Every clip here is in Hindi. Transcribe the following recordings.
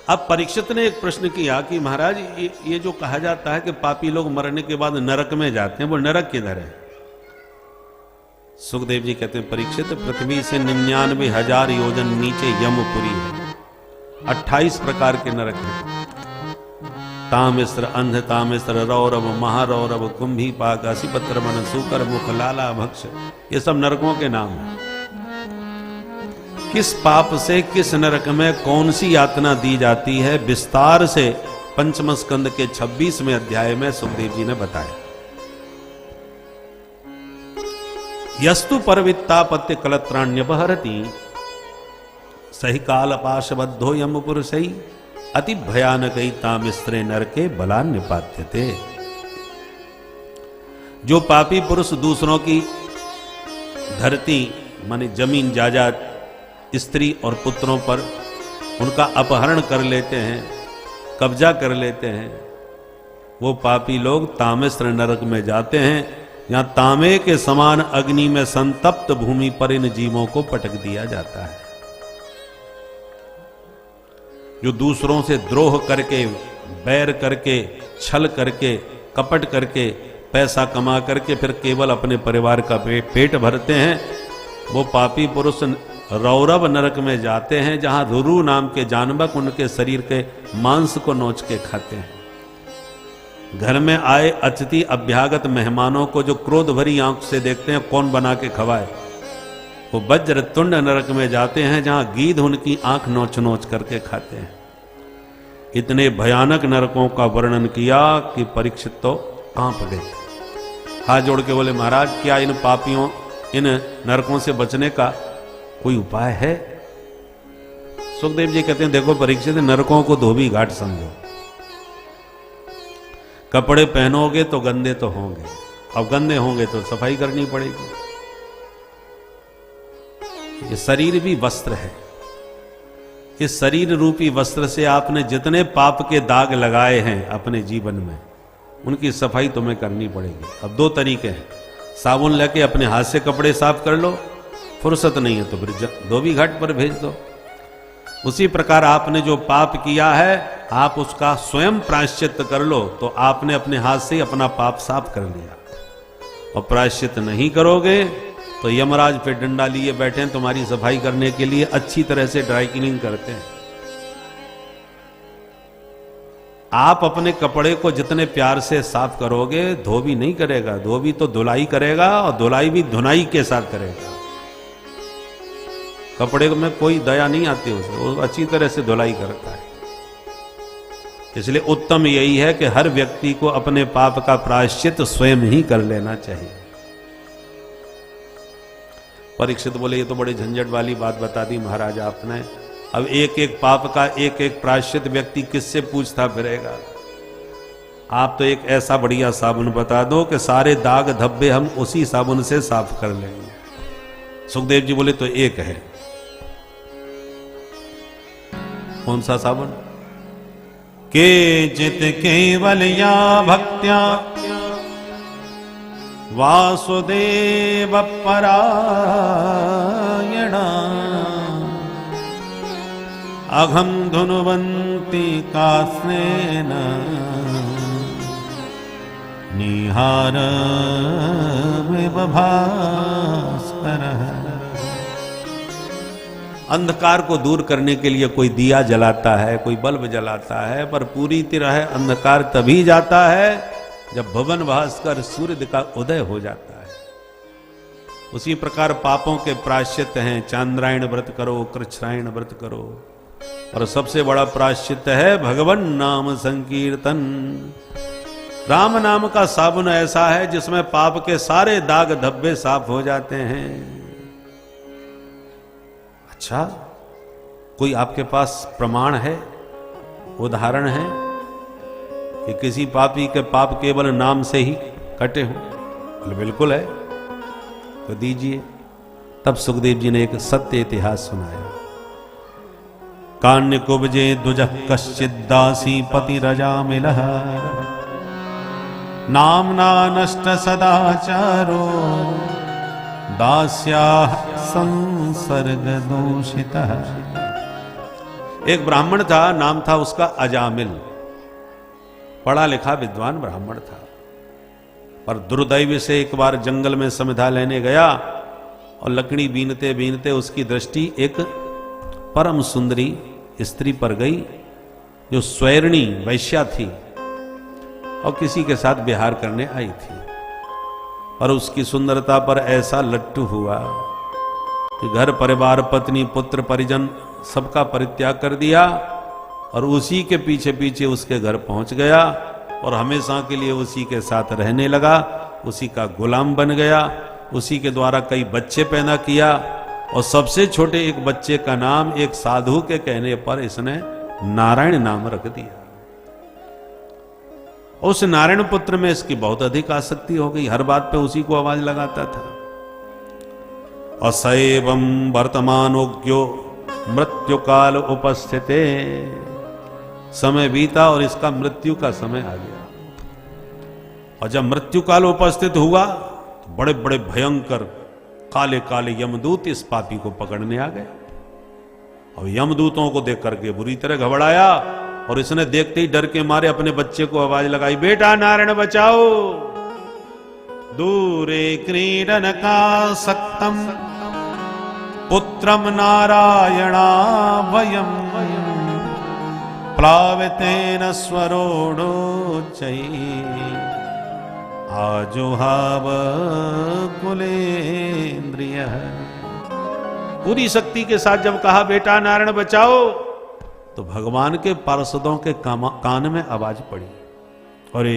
अब परीक्षित ने एक प्रश्न किया कि महाराज ये जो कहा जाता है कि पापी लोग मरने के बाद नरक में जाते हैं, वो नरक किधर है? सुखदेव जी कहते हैं, परीक्षित, पृथ्वी से 99,000 योजन नीचे यमपुरी है। 28 प्रकार के नरक हैं। तामिश्र, अंध तामिश्र, रौरव, महारौरव, कुंभी पाक, असिपत्र मन, सूकर मुख, लाला भक्ष, ये सब नरकों के नाम हैं। किस पाप से किस नरक में कौन सी यातना दी जाती है, विस्तार से पंचम स्कंद के 26वें अध्याय में सुखदेव जी ने बताया। यस्तु परवित्तापत्य कलत्राण्यपहरति सही काल पाशबद्धो यमपुरुषै अति भयानकई तामिस्त्रे नरके बलान्यपात्यते। जो पापी पुरुष दूसरों की धरती माने जमीन जायदाद, स्त्री और पुत्रों पर उनका अपहरण कर लेते हैं, कब्जा कर लेते हैं, वो पापी लोग तामिस्त्र नरक में जाते हैं, जहां तांबे के समान अग्नि में संतप्त भूमि पर इन जीवों को पटक दिया जाता है। जो दूसरों से द्रोह करके, बैर करके, छल करके, कपट करके, पैसा कमा करके फिर केवल अपने परिवार का पेट भरते हैं, वो पापी पुरुष रौरव नरक में जाते हैं, जहां रुरु नाम के जानवर उनके शरीर के मांस को नोच के खाते हैं। घर में आए अतिथि अभ्यागत मेहमानों को जो क्रोध भरी आंख से देखते हैं, कौन बना के खवाए, वो वज्र तुंड नरक में जाते हैं, जहां गीध उनकी आंख नोच नोच करके खाते हैं। इतने भयानक नरकों का वर्णन किया कि परीक्षित तो कांप गए। हाथ जोड़ के बोले, महाराज क्या इन पापियों, इन नरकों से बचने का कोई उपाय है? सुखदेव जी कहते हैं, देखो परीक्षित, नरकों को धोबी घाट समझो। कपड़े पहनोगे तो गंदे तो होंगे, अब गंदे होंगे तो सफाई करनी पड़ेगी। ये शरीर भी वस्त्र है। इस शरीर रूपी वस्त्र से आपने जितने पाप के दाग लगाए हैं अपने जीवन में, उनकी सफाई तुम्हें करनी पड़ेगी। अब दो तरीके हैं, साबुन लेके अपने हाथ से कपड़े साफ कर लो, फुर्सत नहीं है तो फिर धोबी घाट पर भेज दो। उसी प्रकार आपने जो पाप किया है, आप उसका स्वयं प्रायश्चित कर लो, तो आपने अपने हाथ से अपना पाप साफ कर लिया। और प्रायश्चित नहीं करोगे तो यमराज फिर डंडा लिए बैठे हैं तुम्हारी सफाई करने के लिए, अच्छी तरह से ड्राई क्लीनिंग करते हैं। आप अपने कपड़े को जितने प्यार से साफ करोगे, धोबी नहीं करेगा। धोबी तो धुलाई करेगा, और धुलाई भी धुनाई के साथ करेगा। कपड़े में कोई दया नहीं आती उसे, वो अच्छी तरह से धुलाई करता है। इसलिए उत्तम यही है कि हर व्यक्ति को अपने पाप का प्रायश्चित स्वयं ही कर लेना चाहिए। परीक्षित बोले, ये तो बड़ी झंझट वाली बात बता दी महाराज आपने। अब एक एक पाप का एक एक प्रायश्चित व्यक्ति किससे पूछता फिरेगा? आप तो एक ऐसा बढ़िया साबुन बता दो कि सारे दाग धब्बे हम उसी साबुन से साफ कर लेंगे। सुखदेव जी बोले, तो एक है। कौन सा साबुन? के चित केवल या भक्त्या वासुदेव परायणा अघम धुनुवंती कास्नेन निहार विभास्करः। अंधकार को दूर करने के लिए कोई दिया जलाता है, कोई बल्ब जलाता है, पर पूरी तरह अंधकार तभी जाता है जब भवन भास्कर सूर्य का उदय हो जाता है। उसी प्रकार पापों के प्रायश्चित हैं, चांद्रायण व्रत करो, कृच्छ्रायण व्रत करो, और सबसे बड़ा प्रायश्चित है भगवन नाम संकीर्तन। राम नाम का साबुन ऐसा है जिसमें पाप के सारे दाग धब्बे साफ हो जाते हैं। अच्छा, कोई आपके पास प्रमाण है, उदाहरण है कि किसी पापी के पाप केवल नाम से ही कटे हों? बिल्कुल है, तो दीजिए। तब सुखदेव जी ने एक सत्य इतिहास सुनाया। कान्य कुब्जे दुजः कश्चिद दासी पति रजा मिलः नामना नष्ट सदाचारो दास्या संसर्ग दूषितः। एक ब्राह्मण था, नाम था उसका अजामिल, पढ़ा लिखा विद्वान ब्राह्मण था, पर दुर्दैव से एक बार जंगल में समिधा लेने गया और लकड़ी बीनते बीनते उसकी दृष्टि एक परम सुंदरी स्त्री पर गई जो स्वैरणी वैश्या थी और किसी के साथ विहार करने आई थी। पर उसकी सुंदरता पर ऐसा लट्टू हुआ कि घर परिवार पत्नी पुत्र परिजन सबका परित्याग कर दिया और उसी के पीछे पीछे उसके घर पहुंच गया और हमेशा के लिए उसी के साथ रहने लगा, उसी का गुलाम बन गया, उसी के द्वारा कई बच्चे पैदा किया और सबसे छोटे एक बच्चे का नाम एक साधु के कहने पर इसने नारायण नाम रख दिया। उस नारायण पुत्र में इसकी बहुत अधिक आसक्ति हो गई, हर बात पे उसी को आवाज लगाता था। असैवं वर्तमानोग्यो मृत्यु काल उपस्थिते, समय बीता और इसका मृत्यु का समय आ गया। और जब मृत्यु काल उपस्थित हुआ तो बड़े बड़े भयंकर काले काले यमदूत इस पापी को पकड़ने आ गए और यमदूतों को देख करके बुरी तरह घबराया और इसने देखते ही डर के मारे अपने बच्चे को आवाज लगाई, बेटा नारायण बचाओ, दूरे क्रीडन का सक्तम पुत्रम नारायणा वयम प्लावितेन स्वरोडो आजुहाव कुलेन्द्रिय। पूरी शक्ति के साथ जब कहा बेटा नारायण बचाओ तो भगवान के पार्षदों के कान में आवाज पड़ी, अरे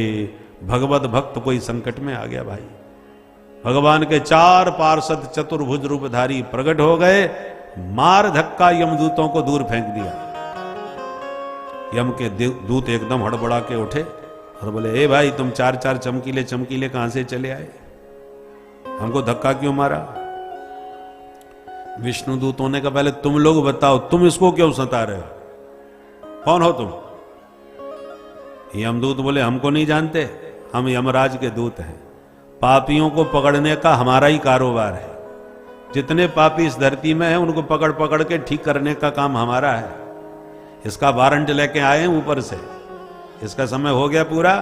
भगवत भक्त कोई संकट में आ गया भाई। भगवान के 4 पार्षद चतुर्भुज रूपधारी प्रकट हो गए, मार धक्का यमदूतों को दूर फेंक दिया। यम के दूत एकदम हड़बड़ा के उठे और बोले, ए भाई तुम 4 चमकीले चमकीले कहां से चले आए, हमको धक्का क्यों मारा? विष्णु दूतों ने कहा, पहले तुम लोग बताओ, तुम इसको क्यों सता रहे हो, कौन हो तुम? यमदूत बोले, हमको नहीं जानते, हम यमराज के दूत हैं, पापियों को पकड़ने का हमारा ही कारोबार है, जितने पापी इस धरती में हैं उनको पकड़ पकड़ के ठीक करने का काम हमारा है। इसका वारंट लेके आए हैं ऊपर से, इसका समय हो गया पूरा,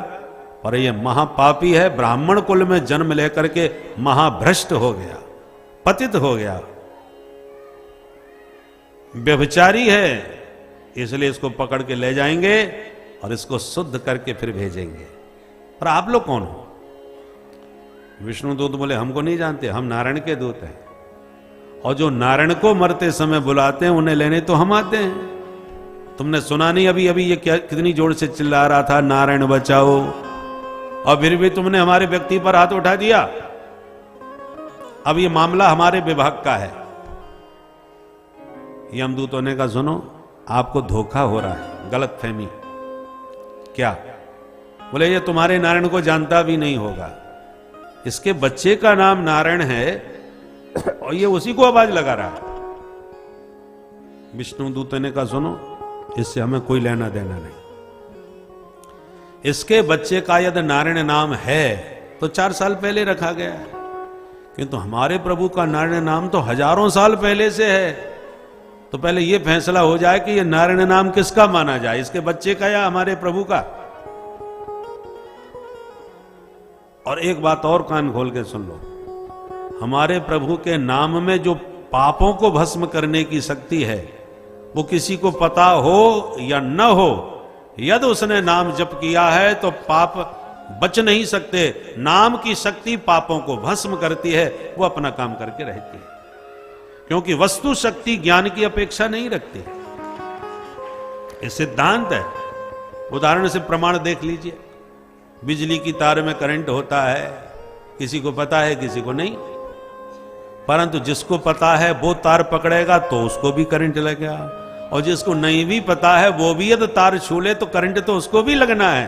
और ये महापापी है, ब्राह्मण कुल में जन्म लेकर के महाभ्रष्ट हो गया, पतित हो गया, व्यभिचारी है, इसलिए इसको पकड़ के ले जाएंगे और इसको शुद्ध करके फिर भेजेंगे। पर आप लोग कौन हो? विष्णु दूत बोले, हमको नहीं जानते, हम नारायण के दूत हैं, और जो नारायण को मरते समय बुलाते हैं उन्हें लेने तो हम आते हैं। तुमने सुना नहीं अभी अभी ये क्या कितनी जोर से चिल्ला रहा था, नारायण बचाओ, और फिर भी तुमने हमारे व्यक्ति पर हाथ उठा दिया। अब ये मामला हमारे विभाग का है। यमदूतों ने कहा, सुनो आपको धोखा हो रहा है, गलत फहमी। क्या? बोले, ये तुम्हारे नारायण को जानता भी नहीं होगा, इसके बच्चे का नाम नारायण है और ये उसी को आवाज लगा रहा है। विष्णु दूत ने कहा, सुनो इससे हमें कोई लेना देना नहीं, इसके बच्चे का यदि नारायण नाम है तो 4 साल पहले रखा गया है, किंतु हमारे प्रभु का नारायण नाम तो हजारों साल पहले से है। तो पहले यह फैसला हो जाए कि यह नारायण नाम किसका माना जाए, इसके बच्चे का या हमारे प्रभु का। और एक बात और कान खोल के सुन लो, हमारे प्रभु के नाम में जो पापों को भस्म करने की शक्ति है वो किसी को पता हो या न हो, यदि उसने नाम जप किया है तो पाप बच नहीं सकते। नाम की शक्ति पापों को भस्म करती है, वो अपना काम करके रहती है, क्योंकि वस्तु शक्ति ज्ञान की अपेक्षा नहीं रखती। ये सिद्धांत है। उदाहरण से प्रमाण देख लीजिए, बिजली की तार में करंट होता है, किसी को पता है किसी को नहीं, परंतु जिसको पता है वो तार पकड़ेगा तो उसको भी करंट लगेगा, और जिसको नहीं भी पता है वो भी यदि तार छू ले तो करंट तो उसको भी लगना है।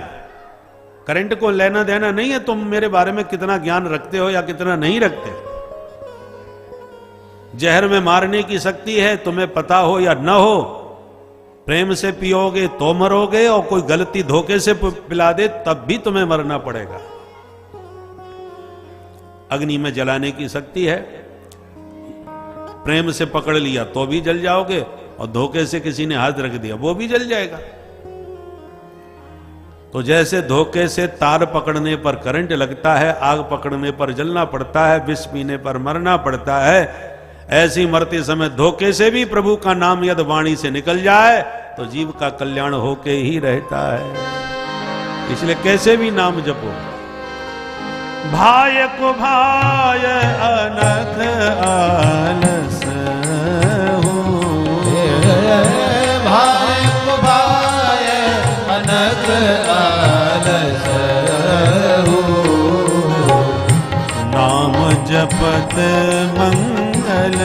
करंट को लेना देना नहीं है तुम मेरे बारे में कितना ज्ञान रखते हो या कितना नहीं रखते। जहर में मारने की शक्ति है, तुम्हें पता हो या न हो, प्रेम से पियोगे तो मरोगे, और कोई गलती धोखे से पिला दे तब भी तुम्हें मरना पड़ेगा। अग्नि में जलाने की शक्ति है, प्रेम से पकड़ लिया तो भी जल जाओगे, और धोखे से किसी ने हाथ रख दिया, वो भी जल जाएगा। तो जैसे धोखे से तार पकड़ने पर करंट लगता है, आग पकड़ने पर जलना पड़ता है, विष पीने पर मरना पड़ता है, ऐसी मरते समय धोखे से भी प्रभु का नाम यदि वाणी से निकल जाए तो जीव का कल्याण होके ही रहता है। इसलिए कैसे भी नाम जपो। भाय को भाय अनथ आलस हो, भाय को भाय अनथ आलस हो, नाम जपत मंगल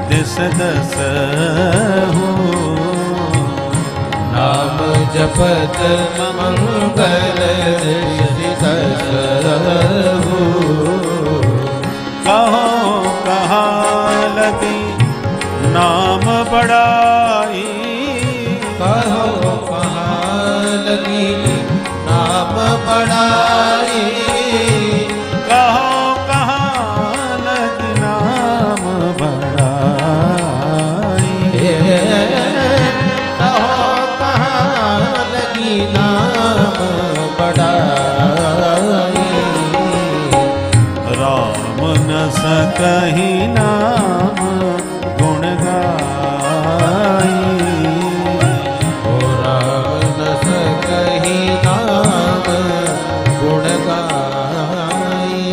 दिस दस हो, नाम जपत मंगल दिस दस हो, कहो कहाँ लगी नाम बड़ाई, कहो कहाँ लगी नाम बड़ाई, कहो कहाँ लगी नाम बड़ाई, कहो कहाँ लगी नाम बड़ाई, राम न सकहि नाम गुण गाई, ओ राम न सकहि नाम गुण गाई।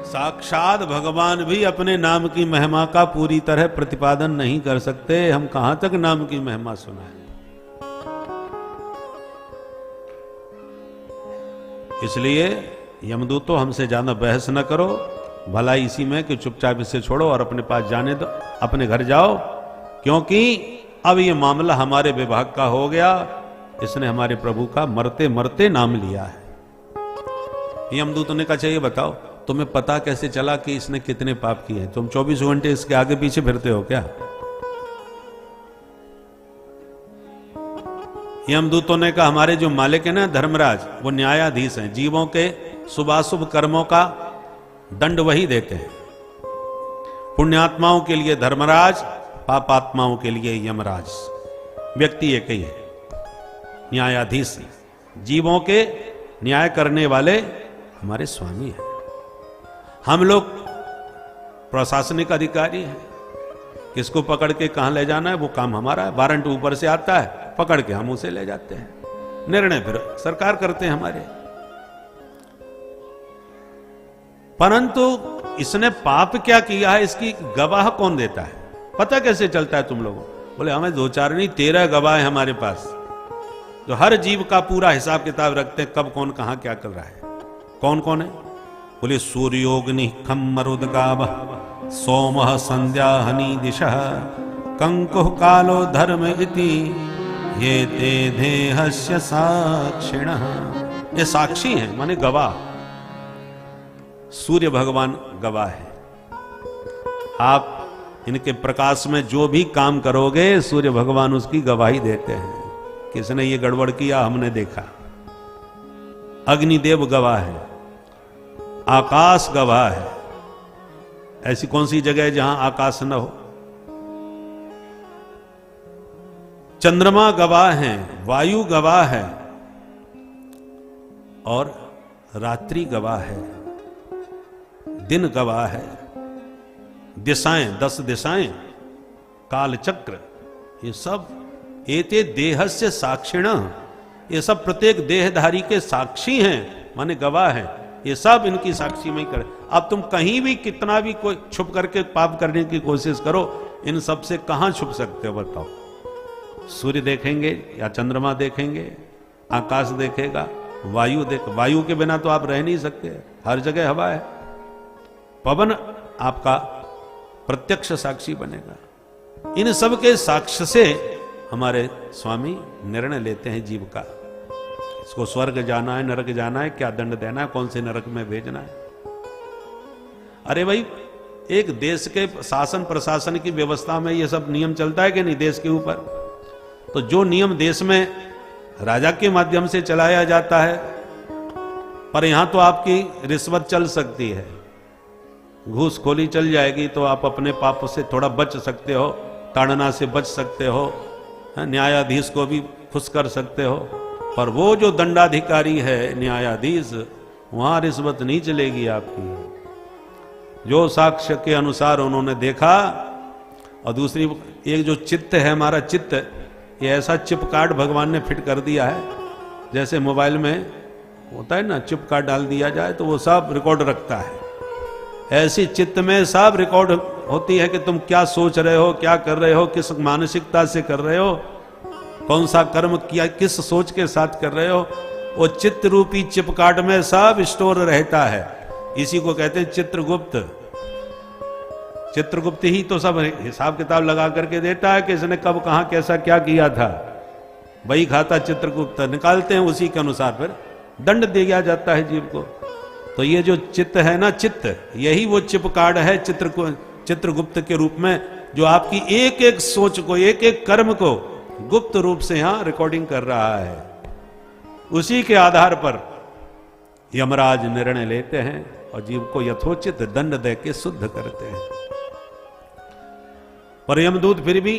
साक्षात भगवान भी अपने नाम की महिमा का पूरी तरह प्रतिपादन नहीं कर सकते। हम कहां तक नाम की महिमा सुनाएं। इसलिए यमदूतों हमसे ज्यादा बहस न करो, भला इसी में कि चुपचाप इसे छोड़ो और अपने पास जाने दो, अपने घर जाओ, क्योंकि अब ये मामला हमारे विभाग का हो गया। इसने हमारे प्रभु का मरते मरते नाम लिया है। यमदूतों ने कहा चाहिए बताओ तुम्हें पता कैसे चला कि इसने कितने पाप किए? तुम 24 घंटे इसके आगे पीछे फिरते हो क्या? यमदूतों ने कहा हमारे जो मालिक है ना धर्मराज, वो न्यायाधीश हैं, जीवों के शुभाशुभ कर्मों का दंड वही देते हैं। पुण्यात्माओं के लिए धर्मराज, पापात्माओं के लिए यमराज। व्यक्ति एक ही है, न्यायाधीश। जीवों के न्याय करने वाले हमारे स्वामी हैं। हम लोग प्रशासनिक अधिकारी हैं, किसको पकड़ के कहां ले जाना है वो काम हमारा है। वारंट ऊपर से आता है, पकड़ के हम उसे ले जाते हैं, निर्णय फिर सरकार करते हैं हमारे। परंतु इसने पाप क्या किया है इसकी गवाह कौन देता है? पता कैसे चलता है तुम लोगों? बोले हमें 2-4 नहीं 13 गवाह है हमारे पास, जो हर जीव का पूरा हिसाब किताब रखते हैं, कब कौन कहां क्या कर रहा है। कौन कौन है? बोले सूर्योग्नि खम मरुदगाव सोमः संध्या हनि दिशः कंकुः कालो धर्म इति ये ते देहस्य साक्षिणः। ये साक्षी हैं माने गवाह। सूर्य भगवान गवाह है। आप इनके प्रकाश में जो भी काम करोगे सूर्य भगवान उसकी गवाही देते हैं, किसने ये गड़बड़ किया हमने देखा। अग्निदेव गवाह है, आकाश गवाह है। ऐसी कौन सी जगह है जहां आकाश न हो? चंद्रमा गवाह है, वायु गवाह है और रात्रि गवाह है, दिन गवाह है, दिशाएं 10 दिशाएं, काल चक्र, ये सब एते देहस्य साक्षिण, ये सब प्रत्येक देहधारी के साक्षी हैं माने गवाह हैं। ये सब इनकी साक्षी में ही करे। अब तुम कहीं भी कितना भी कोई छुप करके पाप करने की कोशिश करो, इन सब से कहां छुप सकते हो बताओ? सूर्य देखेंगे या चंद्रमा देखेंगे, आकाश देखेगा, वायु के बिना तो आप रह नहीं सकते, हर जगह हवा है। पवन आपका प्रत्यक्ष साक्षी बनेगा। इन सब के साक्ष्य से हमारे स्वामी निर्णय लेते हैं जीव का, इसको स्वर्ग जाना है, नरक जाना है, क्या दंड देना है, कौन से नरक में भेजना है। अरे भाई एक देश के शासन प्रशासन की व्यवस्था में ये सब नियम चलता है कि नहीं देश के ऊपर? तो जो नियम देश में राजा के माध्यम से चलाया जाता है, पर यहां तो आपकी रिश्वत चल सकती है। घूसखोरी चल जाएगी तो आप अपने पाप से थोड़ा बच सकते हो, ताड़ना से बच सकते हो, न्यायाधीश को भी खुश कर सकते हो। पर वो जो दंडाधिकारी है न्यायाधीश, वहां रिश्वत नहीं चलेगी आपकी। जो साक्ष्य के अनुसार उन्होंने देखा। और दूसरी एक जो चित्त है हमारा चित्त, ये ऐसा चिप कार्ड भगवान ने फिट कर दिया है, जैसे मोबाइल में होता है ना चिप कार्ड डाल दिया जाए तो वो सब रिकॉर्ड रखता है। ऐसी चित्त में सब रिकॉर्ड होती है कि तुम क्या सोच रहे हो, क्या कर रहे हो, किस मानसिकता से कर रहे हो, कौन सा कर्म किया, किस सोच के साथ कर रहे हो। वो चित्त रूपी चिप कार्ड में सब स्टोर रहता है। इसी को कहते हैं चित्रगुप्त। चित्रगुप्त ही तो सब हिसाब किताब लगा करके देता है कि इसने कब कहां कैसा क्या किया था। वही खाता चित्रगुप्त, निकालते हैं उसी के अनुसार फिर दंड दिया जाता है जीव को। तो ये जो चित्त है ना, चित्त यही वो चिप कार्ड है चित्रगुप्त के रूप में, जो आपकी एक एक सोच को, एक एक कर्म को गुप्त रूप से यहां रिकॉर्डिंग कर रहा है। उसी के आधार पर यमराज निर्णय लेते हैं और जीव को यथोचित दंड दे के शुद्ध करते हैं। पर यमदूत फिर भी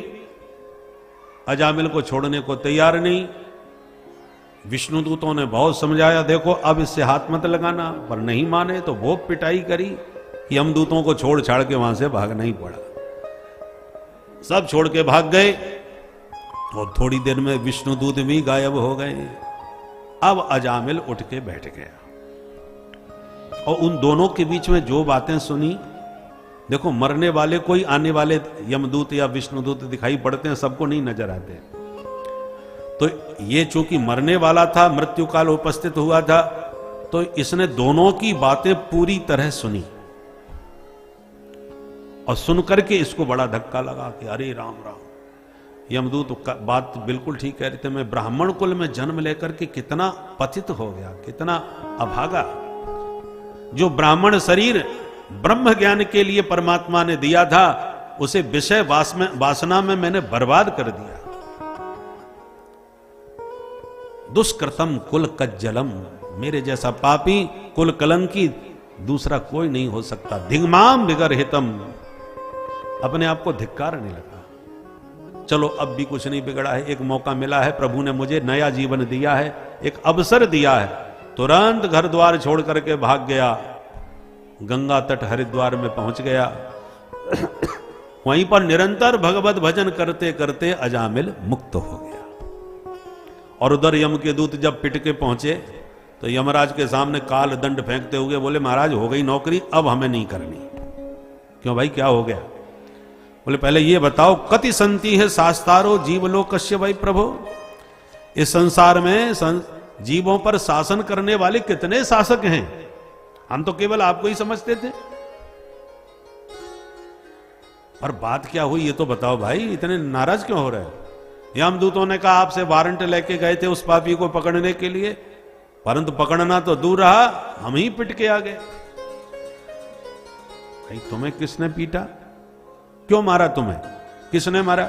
अजामिल को छोड़ने को तैयार नहीं। विष्णुदूतों ने बहुत समझाया, देखो अब इससे हाथ मत लगाना, पर नहीं माने तो वो पिटाई करी कि यमदूतों को छोड़ छाड़ के वहां से भागना ही पड़ा। सब छोड़ के भाग गए और थोड़ी देर में विष्णुदूत भी गायब हो गए। अब अजामिल उठ के बैठ गया और उन दोनों के बीच में जो बातें सुनी, देखो मरने वाले कोई आने वाले यमदूत या विष्णुदूत दिखाई पड़ते हैं, सबको नहीं नजर आते। तो ये चूंकि मरने वाला था, मृत्यु काल उपस्थित हुआ था, तो इसने दोनों की बातें पूरी तरह सुनी और सुनकर के इसको बड़ा धक्का लगा कि अरे राम राम, यमदूत बात बिल्कुल ठीक कह रहे थे। मैं ब्राह्मण कुल में जन्म लेकर के कितना पतित हो गया, कितना अभागा। जो ब्राह्मण शरीर ब्रह्म ज्ञान के लिए परमात्मा ने दिया था, उसे विषय वासना में मैंने बर्बाद कर दिया। दुष्कृतम कुल कज्जलम, मेरे जैसा पापी कुल कलंकी दूसरा कोई नहीं हो सकता। धिग्माम विगरहितम, अपने आप को धिक्कारने लगा। चलो अब भी कुछ नहीं बिगड़ा है, एक मौका मिला है, प्रभु ने मुझे नया जीवन दिया है, एक अवसर दिया है। तुरंत घर द्वार छोड़ करके भाग गया, गंगा तट हरिद्वार में पहुंच गया। वहीं पर निरंतर भगवत भजन करते करते अजामिल मुक्त हो गया। और उधर यम के दूत जब पिट के पहुंचे तो यमराज के सामने काल दंड फेंकते हुए बोले, महाराज हो गई नौकरी, अब हमें नहीं करनी। क्यों भाई, क्या हो गया? बोले पहले ये बताओ, कति संति है शास्तारो जीवलोकस्य भाई प्रभु, इस संसार में जीवों पर शासन करने वाले कितने शासक हैं? हम तो केवल आपको ही समझते थे, पर बात क्या हुई ये तो बताओ भाई, इतने नाराज क्यों हो रहे हो? यमदूतों ने कहा आपसे वारंट लेके गए थे उस पापी को पकड़ने के लिए, परंतु पकड़ना तो दूर रहा, हम ही पिट के आ गए। भाई तुम्हें किसने पीटा, क्यों मारा, तुम्हें किसने मारा?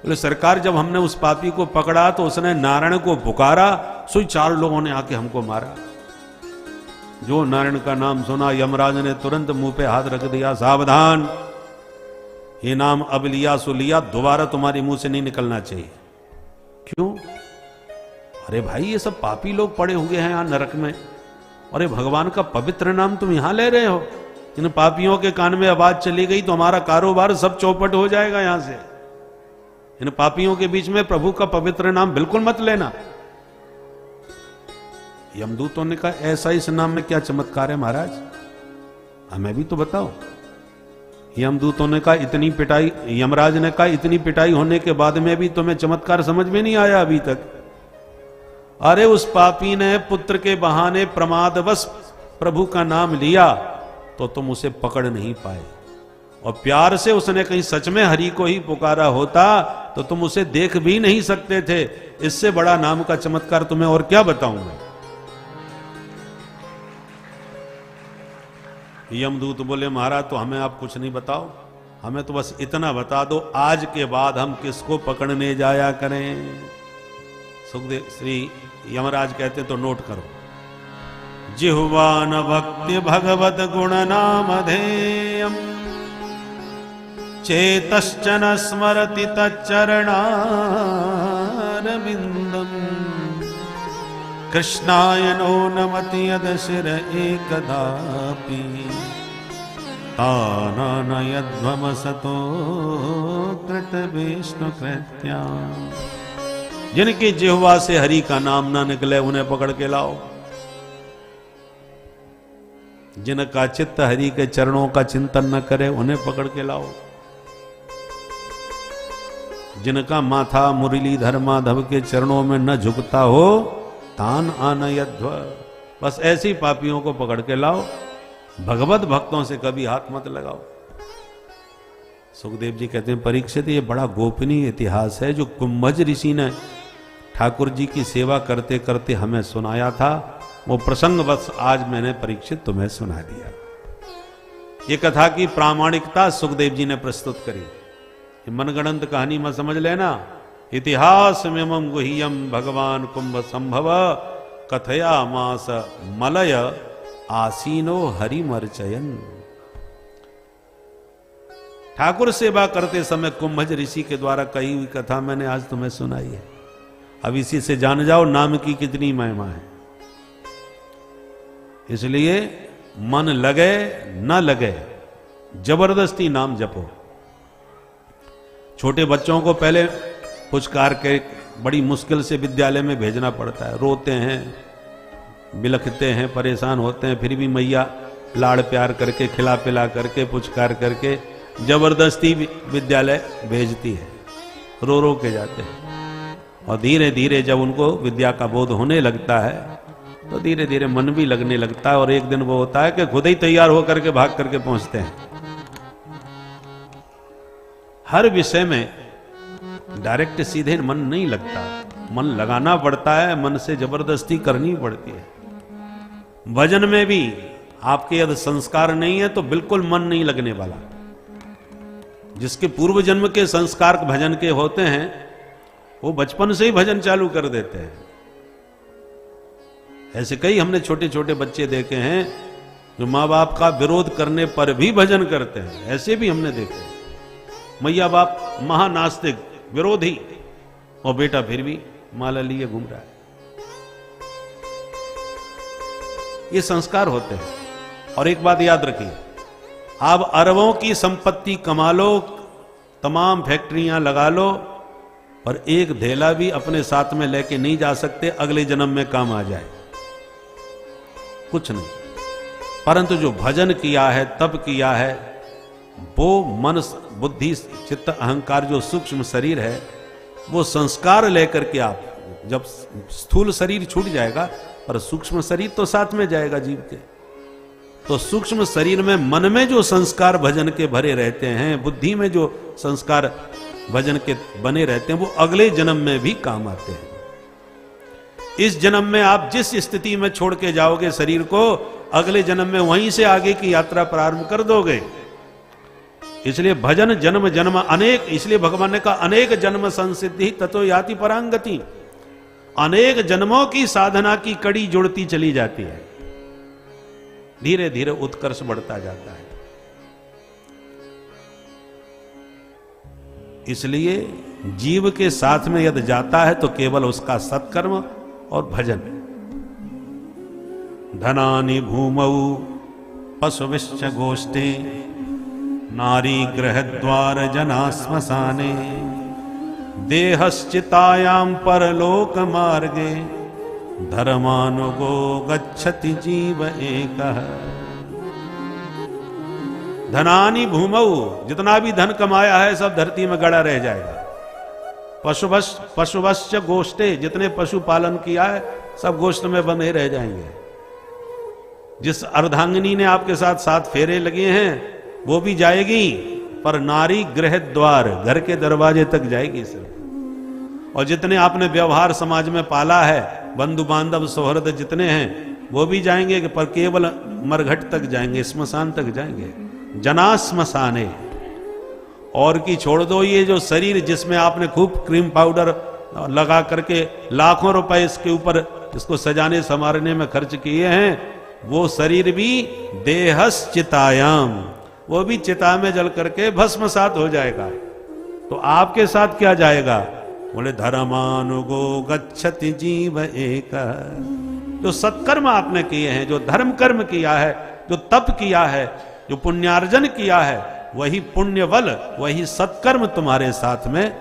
बोले सरकार, जब हमने उस पापी को पकड़ा तो उसने नारायण को पुकारा, सो 4 लोगों ने आके हमको मारा। जो नारायण का नाम सुना, यमराज ने तुरंत मुंह पे हाथ रख दिया, सावधान, ये नाम अब लिया सो लिया, दोबारा तुम्हारे मुंह से नहीं निकलना चाहिए। क्यों? अरे भाई ये सब पापी लोग पड़े हुए हैं यहां नरक में, अरे भगवान का पवित्र नाम तुम यहां ले रहे हो, इन पापियों के कान में आवाज चली गई तो हमारा कारोबार सब चौपट हो जाएगा। यहां से इन पापियों के बीच में प्रभु का पवित्र नाम बिल्कुल मत लेना। यमदूतों ने कहा ऐसा इस नाम में क्या चमत्कार है महाराज, हमें भी तो बताओ। यमदूतों ने कहा इतनी पिटाई, यमराज ने कहा इतनी पिटाई होने के बाद में भी तुम्हें चमत्कार समझ में नहीं आया अभी तक? अरे उस पापी ने पुत्र के बहाने प्रमादवश प्रभु का नाम लिया तो तुम उसे पकड़ नहीं पाए, और प्यार से उसने कहीं सच में हरि को ही पुकारा होता तो तुम उसे देख भी नहीं सकते थे। इससे बड़ा नाम का चमत्कार तुम्हें और क्या बताऊंगा। यमदूत बोले महाराज तो हमें आप कुछ नहीं बताओ, हमें तो बस इतना बता दो, आज के बाद हम किसको पकड़ने जाया करें। सुखदेव श्री यमराज कहते तो नोट करो, जिह्वान भक्ति भगवत गुण नामधेयम् चेतश्च न स्मरति तच्चरणारविन्दम् कृष्णाय नो नमति यदशिर एकदापि तानानयध्वमसतो कृतविष्णुकृत्या। जिनकी जिह्वा से हरि का नाम ना निकले उन्हें पकड़ के लाओ। जिनका चित्त हरि के चरणों का चिंतन न करे उन्हें पकड़ के लाओ। जिनका माथा मुरलीधर माधव के चरणों में न झुकता हो तान आनयध्व, बस ऐसी पापियों को पकड़ के लाओ। भगवत भक्तों से कभी हाथ मत लगाओ। सुखदेव जी कहते हैं परीक्षित ये बड़ा गोपनीय इतिहास है जो कुंभज ऋषि ने ठाकुर जी की सेवा करते करते हमें सुनाया था, वो प्रसंग बस आज मैंने परीक्षित तुम्हें सुना दिया। ये कथा की प्रामाणिकता सुखदेव जी ने प्रस्तुत करी। मनगणंत कहानी में समझ लेना। इतिहास में गुह्यम भगवान कुंभ संभव कथया मास मलय आसीनो हरिमर्चयन। ठाकुर सेवा करते समय कुंभज ऋषि के द्वारा कही हुई कथा मैंने आज तुम्हें सुनाई है। अब इसी से जान जाओ नाम की कितनी महिमा है। इसलिए मन लगे न लगे जबरदस्ती नाम जपो। छोटे बच्चों को पहले पुचकार के बड़ी मुश्किल से विद्यालय में भेजना पड़ता है। रोते हैं, बिलखते हैं, परेशान होते हैं, फिर भी मैया लाड़ प्यार करके खिला पिला करके पुचकार करके जबरदस्ती विद्यालय भेजती है। रो रो के जाते हैं और धीरे धीरे जब उनको विद्या का बोध होने लगता है तो धीरे धीरे मन भी लगने लगता है और एक दिन वो होता है कि खुद ही तैयार होकर के भाग करके पहुंचते हैं। हर विषय में डायरेक्ट सीधे मन नहीं लगता, मन लगाना पड़ता है, मन से जबरदस्ती करनी पड़ती है। भजन में भी आपके यदि संस्कार नहीं है तो बिल्कुल मन नहीं लगने वाला। जिसके पूर्व जन्म के संस्कार भजन के होते हैं वो बचपन से ही भजन चालू कर देते हैं। ऐसे कई हमने छोटे छोटे बच्चे देखे हैं जो माँ बाप का विरोध करने पर भी भजन करते हैं। ऐसे भी हमने देखे। मैया बाप महानास्तिक विरोधी और बेटा फिर भी माला लिए घूम रहा है। ये संस्कार होते हैं। और एक बात याद रखिए, आप अरबों की संपत्ति कमा लो, तमाम फैक्ट्रियां लगा लो, और एक धेला भी अपने साथ में लेके नहीं जा सकते अगले जन्म में काम आ जाए, कुछ नहीं। परंतु जो भजन किया है, तप किया है, वो मन बुद्धि चित्त अहंकार जो सूक्ष्म शरीर है वो संस्कार लेकर के आप जब स्थूल शरीर छूट जाएगा पर सूक्ष्म शरीर तो साथ में जाएगा जीव के। तो सूक्ष्म शरीर में मन में जो संस्कार भजन के भरे रहते हैं, बुद्धि में जो संस्कार भजन के बने रहते हैं वो अगले जन्म में भी काम आते हैं। इस जन्म में आप जिस स्थिति में छोड़ के जाओगे शरीर को, अगले जन्म में वहीं से आगे की यात्रा प्रारंभ कर दोगे। इसलिए भजन जन्म जन्म अनेक, इसलिए भगवान ने कहा अनेक जन्म संसिद्धि ततो याति परांगति। अनेक जन्मों की साधना की कड़ी जुड़ती चली जाती है, धीरे धीरे उत्कर्ष बढ़ता जाता है। इसलिए जीव के साथ में यदि जाता है तो केवल उसका सत्कर्म और भजन। धनानि भूमौ पशुविश्च गोष्ठे नारी गृहद्वार जना श्मशाने देहश्चितायां परलोक मार्गे धर्मानुगो गच्छति जीव एकः। धनानि भूमौ, जितना भी धन कमाया है सब धरती में गड़ा रह जाएगा। पशुवश्च गोष्ठे, जितने पशु पालन किया है सब गोष्ठ में बंधे रह जाएंगे। जिस अर्धांगिनी ने आपके साथ 7 फेरे लगे हैं वो भी जाएगी, पर नारी गृह द्वार, घर के दरवाजे तक जाएगी सिर्फ। और जितने आपने व्यवहार समाज में पाला है, बंधु बांधव सौहृद जितने हैं वो भी जाएंगे, पर केवल मरघट तक जाएंगे, स्मशान तक जाएंगे। जना श्मशाने। और की छोड़ दो, ये जो शरीर जिसमें आपने खूब क्रीम पाउडर लगा करके लाखों रुपए इसके ऊपर इसको सजाने संवारने में खर्च किए हैं, वो शरीर भी देहश्चितायाम, वो भी चिता में जल करके भस्मसात हो जाएगा। तो आपके साथ क्या जाएगा? बोले धर्मानुगो गच्छति जीव एक। जो सत्कर्म आपने किए हैं, जो धर्म कर्म किया है, जो तप किया है, जो पुण्यार्जन किया है, वही पुण्य बल, वही सत्कर्म तुम्हारे साथ में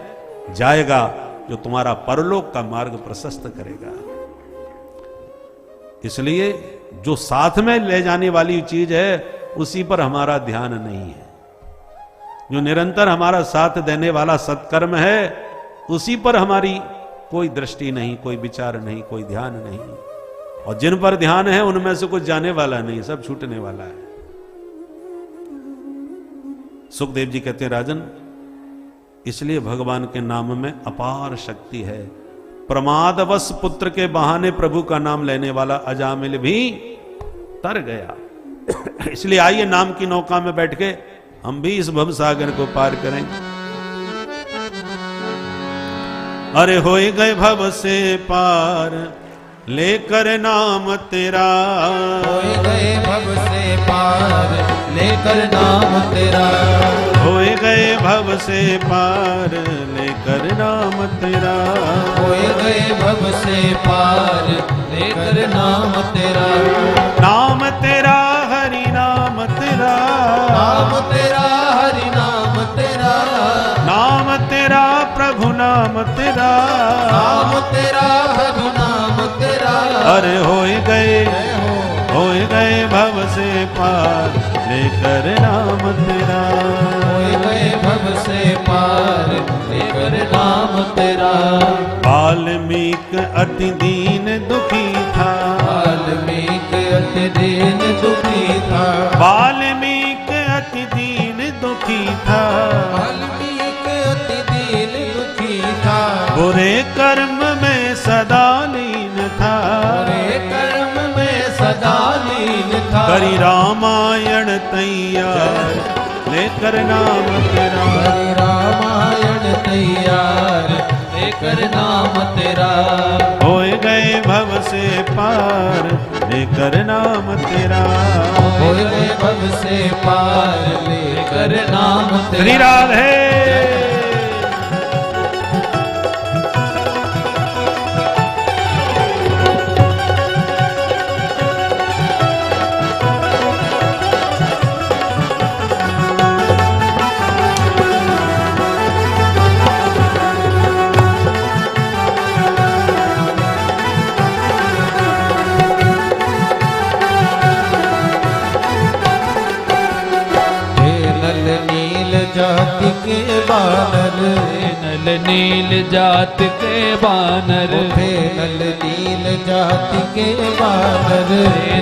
जाएगा, जो तुम्हारा परलोक का मार्ग प्रशस्त करेगा। इसलिए जो साथ में ले जाने वाली चीज है उसी पर हमारा ध्यान नहीं है। जो निरंतर हमारा साथ देने वाला सत्कर्म है उसी पर हमारी कोई दृष्टि नहीं, कोई विचार नहीं, कोई ध्यान नहीं। और जिन पर ध्यान है उनमें से कुछ जाने वाला नहीं, सब छूटने वाला है। सुखदेव जी कहते हैं राजन, इसलिए भगवान के नाम में अपार शक्ति है। प्रमादवश पुत्र के बहाने प्रभु का नाम लेने वाला अजामिल भी तर गया। इसलिए आइए नाम की नौका में बैठ के हम भी इस भव सागर को पार करेंगे। अरे होए गए भव से पार लेकर नाम तेरा, होए गए भव से पार लेकर नाम तेरा, होए गए भव से पार लेकर नाम तेरा, होए गए भव से पार लेकर नाम तेरा, नाम तेरा हरि नाम तेरा, नाम तेरा हरि नाम तेरा, नाम तेरा प्रभु नाम तेरा, नाम तेरा प्रभु नाम तेरा। अरे होए गए भव से पार लेकर नाम तेरा, होए गए भव से पार लेकर नाम तेरा। वाल्मीक अति दीन दुखी था, वाल्मीक अति दीन दुखी था, वाल्मीक अति दीन दुखी था, वाल्मीक अति दीन दुखी था, बुरे कर्म में सदा लीन था, बुरे कर्म में सदा लीन था, करी रामायण तैयार लेकर नाम तेरा, हरि रामायण तैयार लेकर नाम तेरा। होए गए भव से पार लेकर नाम तेरा, होए गए भव से पार लेकर नाम तेरा। श्री राधे। जाति के बानर, नल नील जात के बानर, थे नल नील जाति के बानर,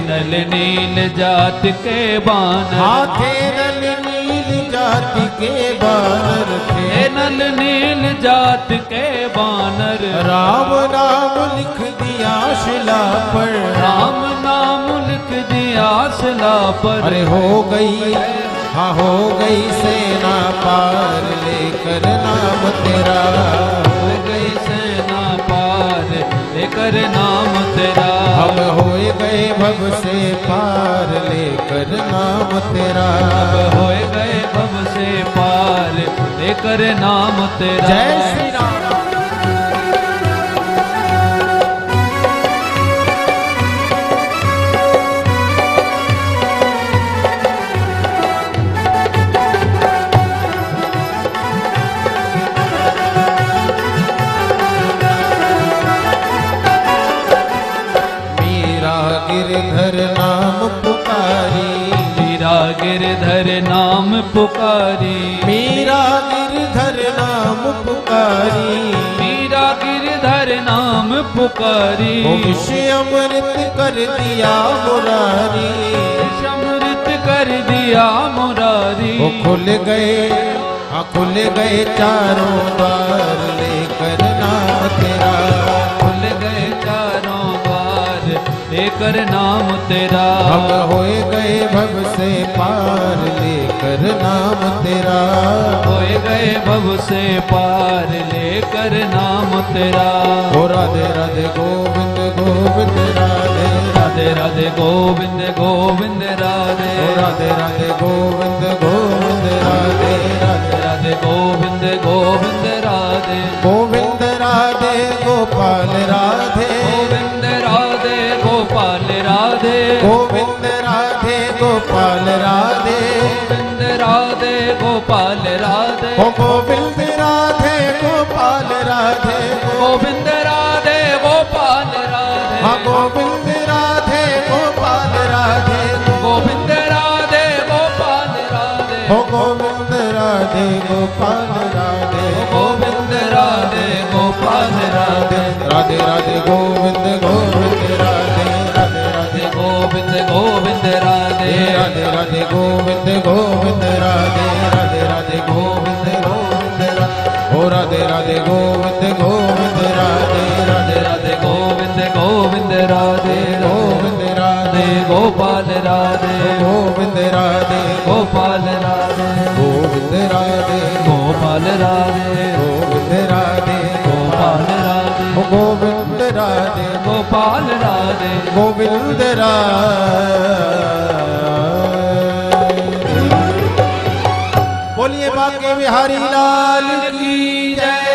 नल नील जात के बानर, हाथे नल नील जाति के बानर थे, नल नील जात के बानर, राम नाम लिख दिया शिला पर, राम नाम लिख दिया शिला पर। अरे हो गई, हाँ हो गई सेना पार लेकर नाम तेरा, हो गई सेना पार लेकर नाम तेरा, हम होए गए भव से पार लेकर नाम तेरा, होए गए भव से पार लेकर नाम तेरा। जय श्री राम। गिरधर नाम पुकारी, मीरा गिरधर नाम पुकारी, मीरा गिरधर नाम पुकारी, मीरा गिरधर नाम पुकारी, विषय अमृत कर दिया मुरारी, अमृत कर दिया मुरारी। वो खुल गए चारों द्वार लेकर नाम तेरा, खुल गए चारों द्वार लेकर नाम तेरा, हम होए गए भव से पार लेकर नाम तेरा, होए गए भव से पार लेकर नाम तेरा। ओ राधे राधे गोविंद गोविंद राधे राधे। राधे राधे गोविंद गोविंद राधे राधे राधे गोविंद गोविंद राधे राधे राधे गोविंद गोविंद राधे गोविंद राधे गोपाल राधे गोविंद राधे गोपाल राधे गोविंद राधे गोपाल राधे गोविंद राधे गोपाल राधे ओ गोविंद राधे गोपाल राधे गोविंद राधे गोपाल राधे हाँ गोविंद राधे गोपाल राधे गोविंद राधे गोपाल राधे ओ गोविंद राधे गोपाल राधे गोविंद राधे गोपाल राधे राधे राधे गोविंद गोविंद राधे राधे राधे गोविंद गोविंद राधे राधे राधे गोविंद गोविंद राधे राधे राधे गोविंद गोविंद राधे ओ राधे राधे गोविंद गोविंद राधे राधे राधे गोविंद गोविंद राधे गोविंद राधे गोपाल राधे गोविंद राधे गोपाल राधे गोविंद राधे गोपाल राधे गोविंद राधे गोपाल राधे ओ गोविंद राधे गोपाल राधे गोविंद राधे बोलिए बांके बिहारी लाल की जय।